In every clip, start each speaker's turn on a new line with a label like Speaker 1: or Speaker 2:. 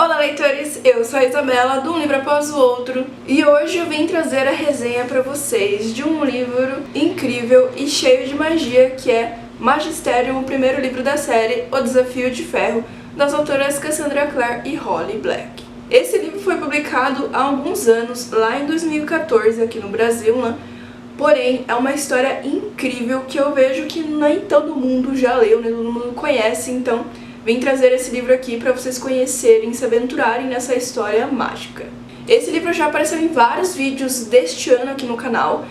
Speaker 1: Olá, leitores! Eu sou a Isabela, do Um Livro Após o Outro, e hoje eu vim trazer a resenha para vocês de um livro incrível e cheio de magia, que é Magisterium, o primeiro livro da série O Desafio de Ferro, das autoras Cassandra Clare e Holly Black. Esse livro foi publicado há alguns anos, lá em 2014, aqui no Brasil, né? Porém, é uma história incrível que eu vejo que nem todo mundo já leu, nem todo mundo conhece, então vim trazer esse livro aqui para vocês conhecerem, se aventurarem nessa história mágica. Esse livro já apareceu em vários vídeos deste ano aqui no canal,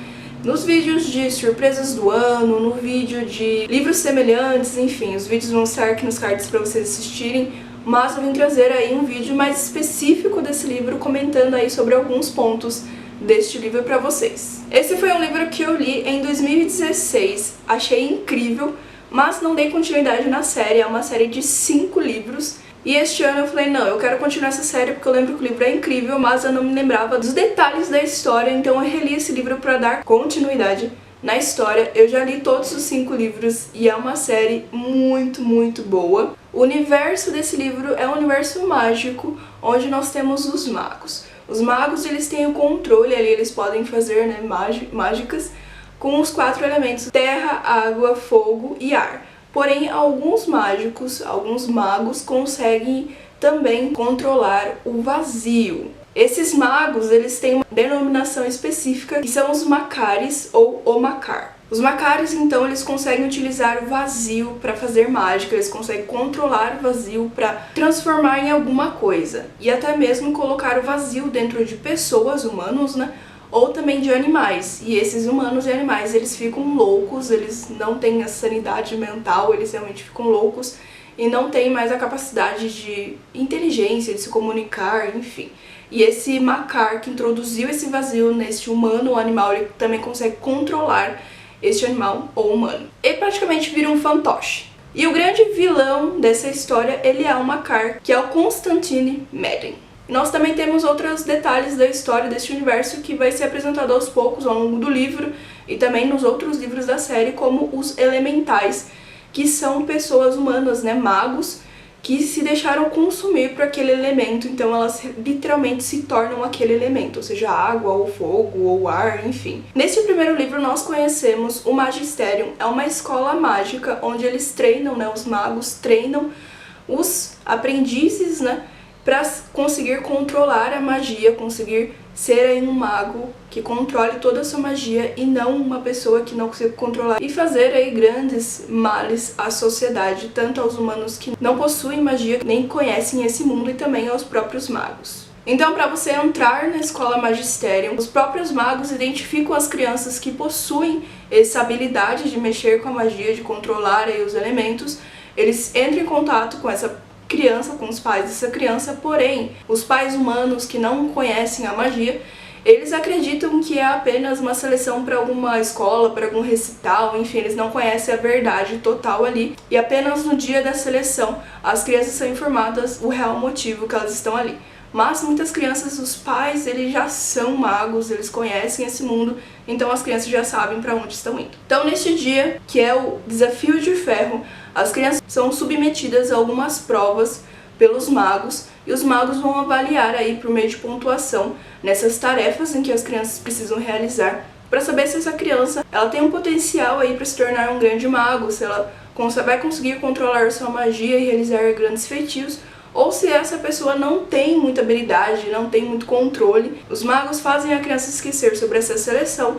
Speaker 1: nos vídeos de surpresas do ano, no vídeo de livros semelhantes, enfim, os vídeos vão estar aqui nos cards para vocês assistirem, mas eu vim trazer aí um vídeo mais específico desse livro, comentando aí sobre alguns pontos deste livro para vocês. Esse foi um livro que eu li em 2016, achei incrível, mas não dei continuidade na série, é uma série de 5 livros. E este ano eu falei, não, eu quero continuar essa série porque eu lembro que o livro é incrível, mas eu não me lembrava dos detalhes da história, então eu reli esse livro para dar continuidade na história. Eu já li todos os 5 livros e é uma série muito, muito boa. O universo desse livro é um universo mágico, onde nós temos os magos. Os magos, eles têm o controle ali, eles podem fazer, né, mágicas com os 4 elementos: terra, água, fogo e ar. Porém, alguns magos conseguem também controlar o vazio. Esses magos, eles têm uma denominação específica, que são os macares ou o macar. Os macares, então, eles conseguem utilizar o vazio para fazer mágica, eles conseguem controlar o vazio para transformar em alguma coisa. E até mesmo colocar o vazio dentro de pessoas, humanos, né? Ou também de animais. E esses humanos e animais, eles ficam loucos, eles não têm a sanidade mental, eles realmente ficam loucos e não têm mais a capacidade de inteligência, de se comunicar, enfim. E esse macar que introduziu esse vazio neste humano ou animal, ele também consegue controlar este animal ou humano. Ele praticamente vira um fantoche. E o grande vilão dessa história, ele é o macar, que é o Constantine Madden. Nós também temos outros detalhes da história deste universo que vai ser apresentado aos poucos ao longo do livro e também nos outros livros da série, como os elementais, que são pessoas humanas, né, magos, que se deixaram consumir por aquele elemento, então elas literalmente se tornam aquele elemento, ou seja, água, ou fogo, ou ar, enfim. Neste primeiro livro nós conhecemos o Magisterium, é uma escola mágica onde eles treinam, né, os magos treinam os aprendizes, né, para conseguir controlar a magia, conseguir ser aí um mago que controle toda a sua magia e não uma pessoa que não consiga controlar, e fazer aí grandes males à sociedade, tanto aos humanos que não possuem magia, nem conhecem esse mundo, e também aos próprios magos. Então, para você entrar na escola Magisterium, os próprios magos identificam as crianças que possuem essa habilidade de mexer com a magia, de controlar aí os elementos, eles entram em contato com essa criança, com os pais dessa criança, porém, os pais humanos que não conhecem a magia, eles acreditam que é apenas uma seleção para alguma escola, para algum recital, enfim, eles não conhecem a verdade total ali, e apenas no dia da seleção as crianças são informadas o real motivo que elas estão ali. Mas muitas crianças, os pais, eles já são magos, eles conhecem esse mundo, então as crianças já sabem para onde estão indo. Então, neste dia, que é o Desafio de Ferro, as crianças são submetidas a algumas provas pelos magos, e os magos vão avaliar aí por meio de pontuação nessas tarefas em que as crianças precisam realizar, para saber se essa criança ela tem um potencial aí para se tornar um grande mago, se ela vai conseguir controlar sua magia e realizar grandes feitiços, ou se essa pessoa não tem muita habilidade, não tem muito controle. Os magos fazem a criança esquecer sobre essa seleção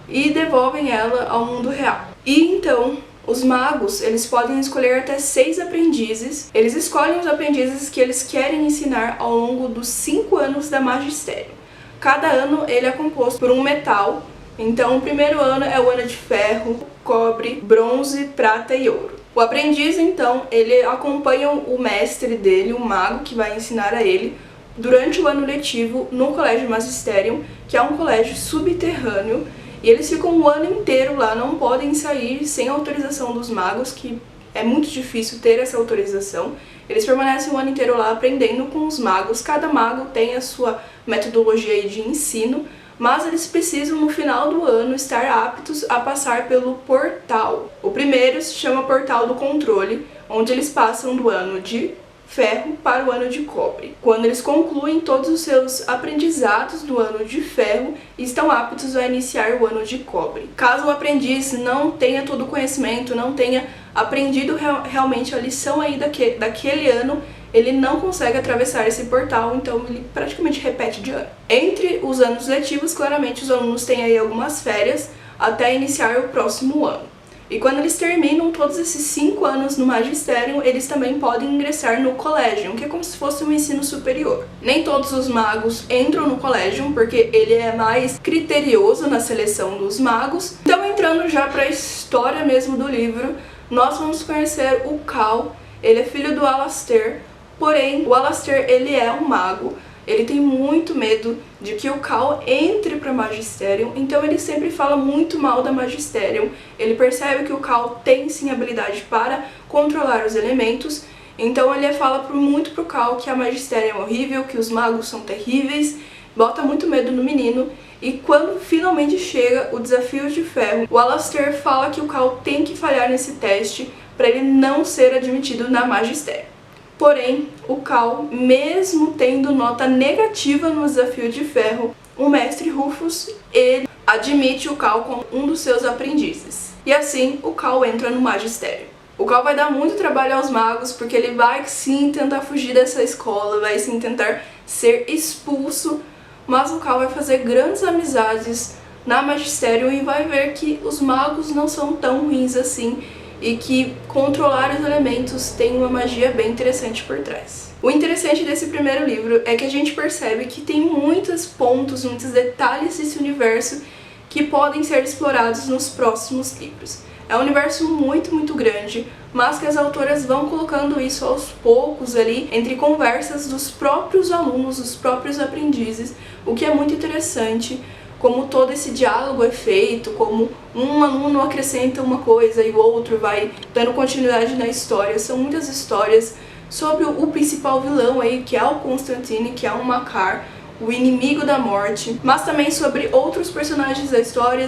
Speaker 1: e devolvem ela ao mundo real. E então, os magos, eles podem escolher até 6 aprendizes. Eles escolhem os aprendizes que eles querem ensinar ao longo dos 5 anos da Magistério. Cada ano ele é composto por um metal. Então, o primeiro ano é o ano de ferro, cobre, bronze, prata e ouro. O aprendiz, então, ele acompanha o mestre dele, o mago que vai ensinar a ele, durante o ano letivo no Colégio Magisterium, que é um colégio subterrâneo, e eles ficam o ano inteiro lá, não podem sair sem autorização dos magos, que é muito difícil ter essa autorização. Eles permanecem o ano inteiro lá aprendendo com os magos, cada mago tem a sua metodologia de ensino, mas eles precisam no final do ano estar aptos a passar pelo portal. O primeiro se chama Portal do Controle, onde eles passam do ano de ferro para o ano de cobre, quando eles concluem todos os seus aprendizados do ano de ferro e estão aptos a iniciar o ano de cobre. Caso o aprendiz não tenha todo o conhecimento, não tenha aprendido realmente a lição aí daquele ano, ele não consegue atravessar esse portal, então ele praticamente repete de ano. Entre os anos letivos, claramente os alunos têm aí algumas férias até iniciar o próximo ano. E quando eles terminam todos esses 5 anos no magistério, eles também podem ingressar no colégio, que é como se fosse um ensino superior. Nem todos os magos entram no colégio, porque ele é mais criterioso na seleção dos magos. Então, entrando já para a história mesmo do livro, nós vamos conhecer o Cal. Ele é filho do Alastair, porém o Alastair ele é um mago. Ele tem muito medo de que o Cal entre para Magisterium, então ele sempre fala muito mal da Magisterium. Ele percebe que o Cal tem sim habilidade para controlar os elementos, então ele fala muito pro Cal que a Magisterium é horrível, que os magos são terríveis, bota muito medo no menino. E quando finalmente chega o desafio de ferro, o Alastair fala que o Cal tem que falhar nesse teste para ele não ser admitido na Magisterium. Porém, o Cal, mesmo tendo nota negativa no desafio de ferro, o mestre Rufus, ele admite o Cal como um dos seus aprendizes. E assim, o Cal entra no magistério. O Cal vai dar muito trabalho aos magos, porque ele vai sim tentar fugir dessa escola, vai sim tentar ser expulso, mas o Cal vai fazer grandes amizades na magistério e vai ver que os magos não são tão ruins assim, e que controlar os elementos tem uma magia bem interessante por trás. O interessante desse primeiro livro é que a gente percebe que tem muitos pontos, muitos detalhes desse universo que podem ser explorados nos próximos livros. É um universo muito grande, mas que as autoras vão colocando isso aos poucos ali, entre conversas dos próprios alunos, dos próprios aprendizes, o que é muito interessante. Como todo esse diálogo é feito, como um aluno acrescenta uma coisa e o outro vai dando continuidade na história. São muitas histórias sobre o principal vilão aí, que é o Constantine, que é o Makar, o inimigo da morte, mas também sobre outros personagens da história,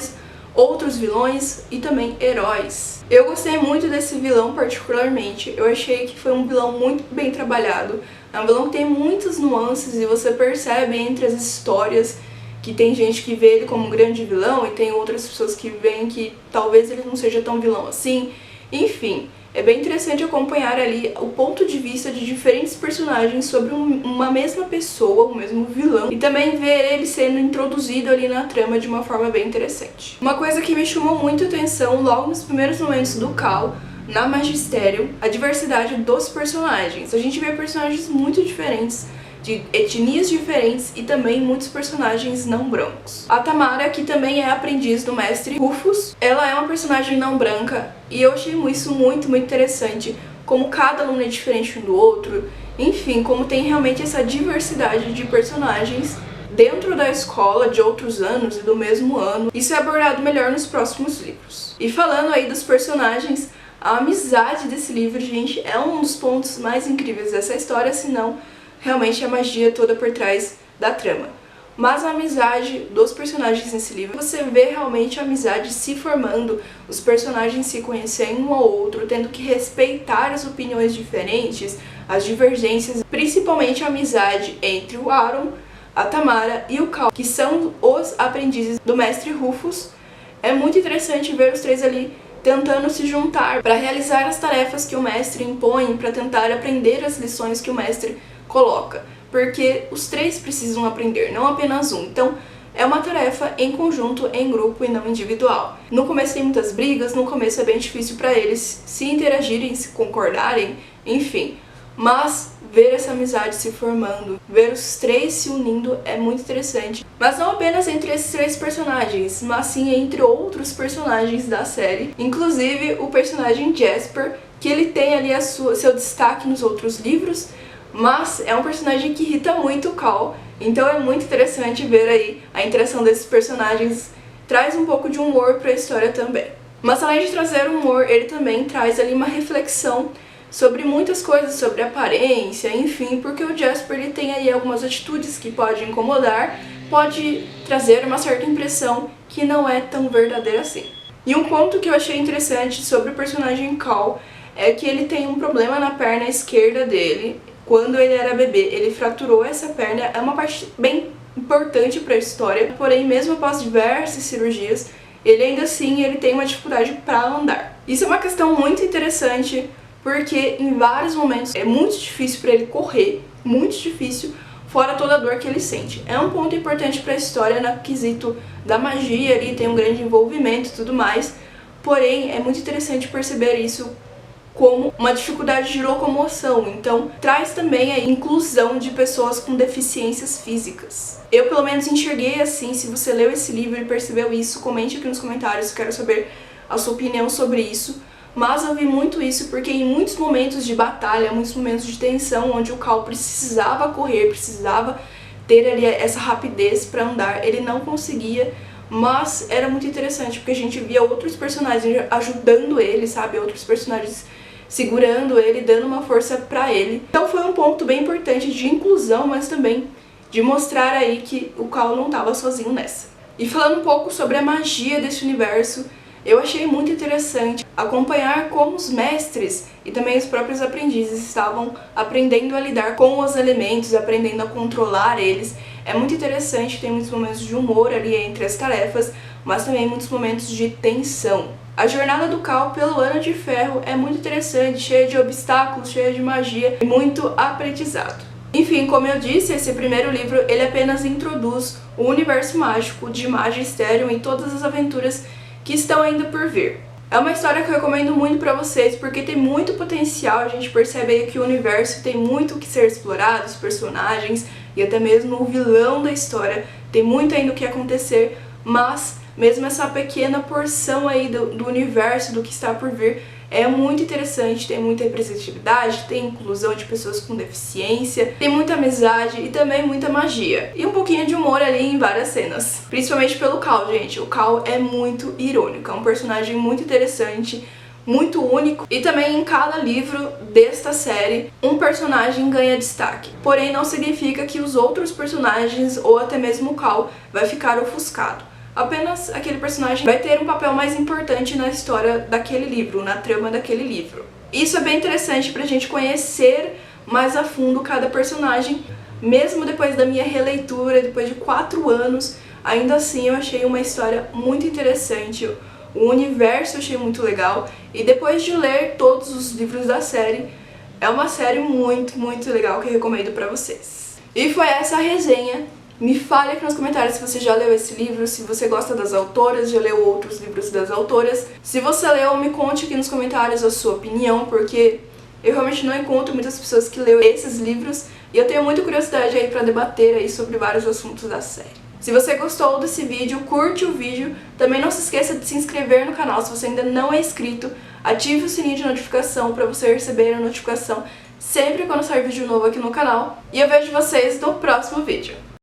Speaker 1: outros vilões e também heróis. Eu gostei muito desse vilão particularmente, eu achei que foi um vilão muito bem trabalhado. É um vilão que tem muitas nuances e você percebe entre as histórias que tem gente que vê ele como um grande vilão e tem outras pessoas que veem que talvez ele não seja tão vilão assim. Enfim, é bem interessante acompanhar ali o ponto de vista de diferentes personagens sobre uma mesma pessoa, o mesmo vilão, e também ver ele sendo introduzido ali na trama de uma forma bem interessante. Uma coisa que me chamou muito a atenção logo nos primeiros momentos do Cal, na Magisterium, a diversidade dos personagens. A gente vê personagens muito diferentes, de etnias diferentes e também muitos personagens não brancos. A Tamara, que também é aprendiz do mestre Rufus, ela é uma personagem não branca e eu achei isso muito interessante, como cada aluno é diferente um do outro, enfim, como tem realmente essa diversidade de personagens dentro da escola de outros anos e do mesmo ano. Isso é abordado melhor nos próximos livros. E falando aí dos personagens, a amizade desse livro, gente, é um dos pontos mais incríveis dessa história, se não realmente a magia toda por trás da trama. Mas a amizade dos personagens nesse livro, você vê realmente a amizade se formando, os personagens se conhecendo um ao outro, tendo que respeitar as opiniões diferentes, as divergências, principalmente a amizade entre o Aaron, a Tamara e o Cal, que são os aprendizes do mestre Rufus. É muito interessante ver os três ali tentando se juntar para realizar as tarefas que o mestre impõe, para tentar aprender as lições que o mestre coloca, porque os três precisam aprender, não apenas um. Então é uma tarefa em conjunto, em grupo e não individual. No começo tem muitas brigas, no começo é bem difícil para eles se interagirem, se concordarem, enfim. Mas ver essa amizade se formando, ver os três se unindo é muito interessante. Mas não apenas entre esses três personagens, mas sim entre outros personagens da série. Inclusive o personagem Jasper, que ele tem ali seu destaque nos outros livros, mas é um personagem que irrita muito o Cal, então é muito interessante ver aí a interação desses personagens, traz um pouco de humor para a história também. Mas além de trazer humor, ele também traz ali uma reflexão sobre muitas coisas, sobre aparência, enfim, porque o Jasper ele tem aí algumas atitudes que podem incomodar, pode trazer uma certa impressão que não é tão verdadeira assim. E um ponto que eu achei interessante sobre o personagem Cal é que ele tem um problema na perna esquerda dele. quando ele era bebê. Ele fraturou essa perna, é uma parte bem importante para a história, porém mesmo após diversas cirurgias, ele ainda assim ele tem uma dificuldade para andar. Isso é uma questão muito interessante, porque em vários momentos é muito difícil para ele correr, muito difícil, fora toda a dor que ele sente. É um ponto importante para a história no quesito da magia, ali tem um grande envolvimento e tudo mais, porém é muito interessante perceber isso como uma dificuldade de locomoção, então traz também a inclusão de pessoas com deficiências físicas. Eu pelo menos enxerguei assim. Se você leu esse livro e percebeu isso, comente aqui nos comentários, eu quero saber a sua opinião sobre isso. Mas eu vi muito isso porque em muitos momentos de batalha, muitos momentos de tensão, onde o Cal precisava correr, precisava ter ali essa rapidez para andar, ele não conseguia. Mas era muito interessante porque a gente via outros personagens ajudando ele, sabe? Outros personagens segurando ele, dando uma força pra ele. Então foi um ponto bem importante de inclusão, mas também de mostrar aí que o Cal não estava sozinho nessa. E falando um pouco sobre a magia desse universo, eu achei muito interessante acompanhar como os mestres e também os próprios aprendizes estavam aprendendo a lidar com os elementos, aprendendo a controlar eles. É muito interessante, tem muitos momentos de humor ali entre as tarefas, mas também muitos momentos de tensão. A jornada do Cal pelo Ano de Ferro é muito interessante, cheia de obstáculos, cheia de magia e muito aprendizado. Enfim, como eu disse, esse primeiro livro ele apenas introduz o universo mágico de Magisterium e todas as aventuras que estão ainda por vir. É uma história que eu recomendo muito pra vocês porque tem muito potencial, a gente percebe aí que o universo tem muito o que ser explorado, os personagens e até mesmo o vilão da história, tem muito ainda o que acontecer, mas mesmo essa pequena porção aí do universo, do que está por vir, é muito interessante, tem muita representatividade, tem inclusão de pessoas com deficiência, tem muita amizade e também muita magia. E um pouquinho de humor ali em várias cenas. Principalmente pelo Cal, gente. O Cal é muito irônico, é um personagem muito interessante, muito único. E também em cada livro desta série, um personagem ganha destaque. Porém, não significa que os outros personagens, ou até mesmo o Cal, vai ficar ofuscado. Apenas aquele personagem vai ter um papel mais importante na história daquele livro, na trama daquele livro. Isso é bem interessante pra gente conhecer mais a fundo cada personagem. Mesmo depois da minha releitura, depois de 4 anos, ainda assim eu achei uma história muito interessante. O universo eu achei muito legal. E depois de ler todos os livros da série, é uma série muito, muito legal que eu recomendo pra vocês. E foi essa a resenha. Me fale aqui nos comentários se você já leu esse livro, se você gosta das autoras, já leu outros livros das autoras. Se você leu, me conte aqui nos comentários a sua opinião, porque eu realmente não encontro muitas pessoas que leram esses livros e eu tenho muita curiosidade aí pra debater aí sobre vários assuntos da série. Se você gostou desse vídeo, curte o vídeo. Também não se esqueça de se inscrever no canal se você ainda não é inscrito. Ative o sininho de notificação para você receber a notificação sempre quando sair vídeo novo aqui no canal. E eu vejo vocês no próximo vídeo.